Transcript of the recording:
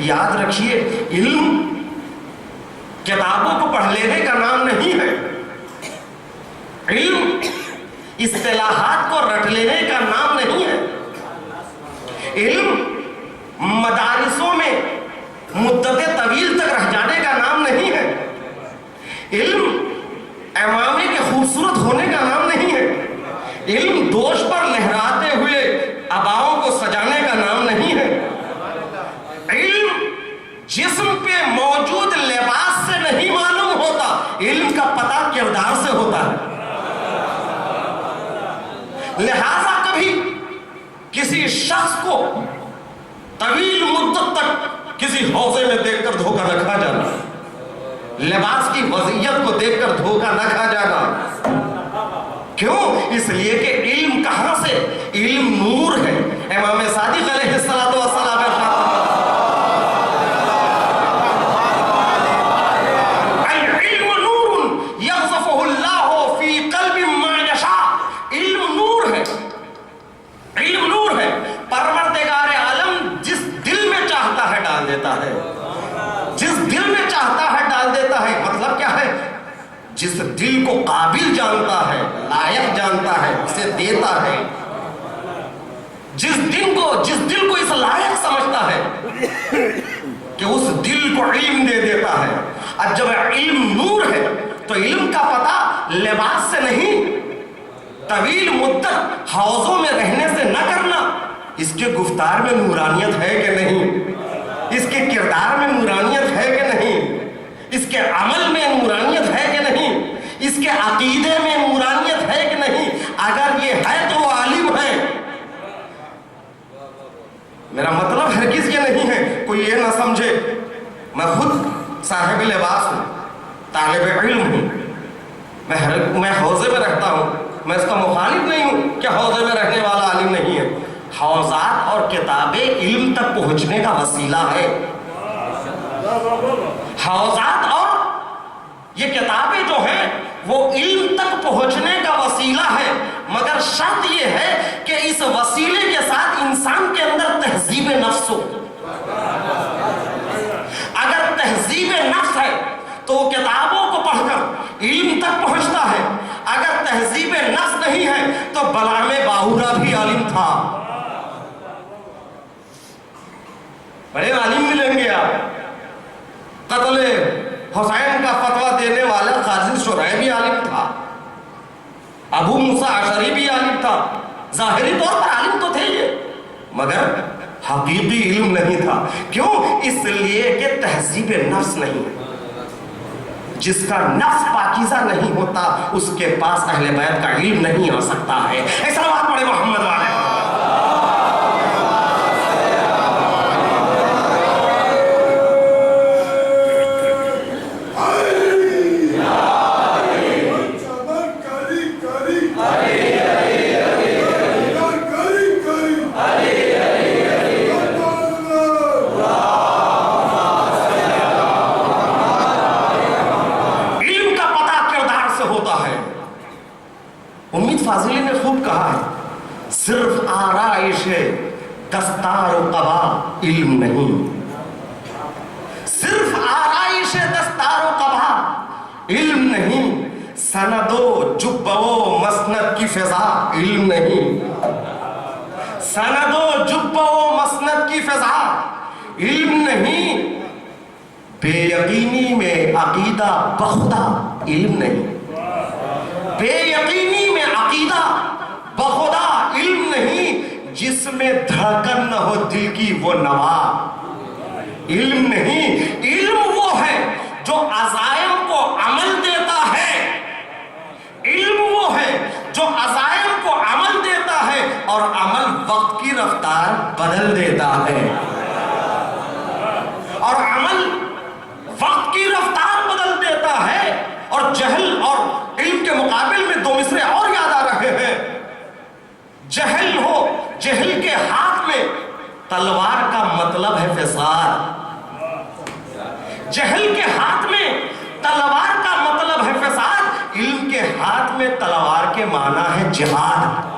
یاد رکھیے علم کتابوں کو پڑھ لینے کا نام نہیں ہے، علم اصطلاحات کو رٹ لینے کا نام نہیں ہے، علم مدارسوں میں مدت طویل تک رہ جانے کا نام نہیں ہے، علم امامے کے خوبصورت ہونے کا نام نہیں ہے، علم دوش پر لہراتے ہوئے اباؤں کو سجانے کا نام نہیں ہے، علم جسم پہ موجود لباس سے نہیں معلوم ہوتا، علم کا پتہ کردار سے ہوتا ہے۔ لہذا کبھی کسی شخص کو طویل مدت تک کسی حوضے میں دیکھ کر دھوکہ نہ کھا جانا، لباس کی وضعیت کو دیکھ کر دھوکہ نہ کھا جانا۔ کیوں؟ اس لیے کہ علم کہاں سے؟ علم نور ہے۔ امام صادق علیہ الصلوۃ والسلام العلم نور یقذفہ اللہ فی قلب ما یشاء، علم نور ہے، علم نور ہے، پروردگار عالم جس دل میں چاہتا ہے ڈال دیتا ہے، جس دل میں چاہتا ہے ڈال دیتا ہے۔ مطلب کیا ہے؟ جس دل کو قابل جانتا ہے، لائق جانتا ہے، اسے دیتا ہے، جس دل کو اس لائق سمجھتا ہے کہ اس دل کو علم دے دیتا ہے۔ اب جب علم نور ہے تو علم کا پتہ لباس سے نہیں، طویل مدت حوضوں میں رہنے سے نہ کرنا، اس کے گفتار میں نورانیت ہے کہ نہیں، اس کے کردار میں نورانیت ہے کہ نہیں، اس کے عمل میں نورانیت ہے کہ نہیں، اس کے عقیدے میں نورانیت ہے کہ نہیں۔ اگر یہ ہے تو وہ عالم ہے۔ میرا مطلب ہرگز یہ نہیں ہے کوئی یہ نہ سمجھے میں خود صاحب لباس ہوں، طالب علم ہوں، میں حوضے میں رہتا ہوں، میں اس کا مخالف نہیں ہوں کہ حوضے میں رہنے والا عالم نہیں ہے۔ حوضات اور کتابیں علم تک پہنچنے کا وسیلہ ہے۔ حوضات اور یہ کتابیں جو ہیں وہ علم تک پہنچنے کا وسیلہ ہے، مگر شرط یہ ہے کہ اس وسیلے کے ساتھ انسان کے اندر تہذیب نفس ہو۔ اگر تہذیب نفس ہے تو وہ کتابوں کو پڑھ کر علم تک پہنچتا ہے، اگر تہذیب نفس نہیں ہے تو بلعام باہورا بھی عالم تھا۔ بڑے عالم ملیں گے آپ، قتل حسین کا فتویٰ دینے والا قاضی شرح بھی عالم تھا، ابو موسیٰ اشعری بھی عالم تھا، ظاہری طور پر عالم تو تھے یہ، مگر حقیقی علم نہیں تھا۔ کیوں؟ اس لیے کہ تہذیب نفس نہیں، جس کا نفس پاکیزہ نہیں ہوتا اس کے پاس اہل بیت کا علم نہیں آ سکتا ہے۔ ایسا بات پڑھے محمد والے۔ فاضلی نے خوب کہا ہے، صرف آرائش دستار و قبا علم نہیں، صرف آرائش دستار و قبا علم نہیں، سند و جب و مسند کی فضا علم نہیں، سند و جب و مسند کی فضا علم نہیں، بے یقینی میں عقیدہ بخدا علم نہیں، بے یقینی میں عقیدہ بخدا علم نہیں، جس میں دھڑکن نہ ہو دل کی وہ نوا علم نہیں۔ علم وہ ہے جو عزائم کو عمل دیتا ہے، علم وہ ہے جو عزائم کو عمل دیتا ہے اور عمل وقت کی رفتار بدل دیتا ہے، اور عمل وقت کی رفتار بدل دیتا ہے۔ اور جہل اور علم کے مقابل میں دو مصرے اور یاد آ رہے ہیں۔ جہل ہو، جہل کے ہاتھ میں تلوار کا مطلب ہے فساد، جہل کے ہاتھ میں تلوار کا مطلب ہے فساد، علم کے ہاتھ میں تلوار کے معنی ہے جہاد۔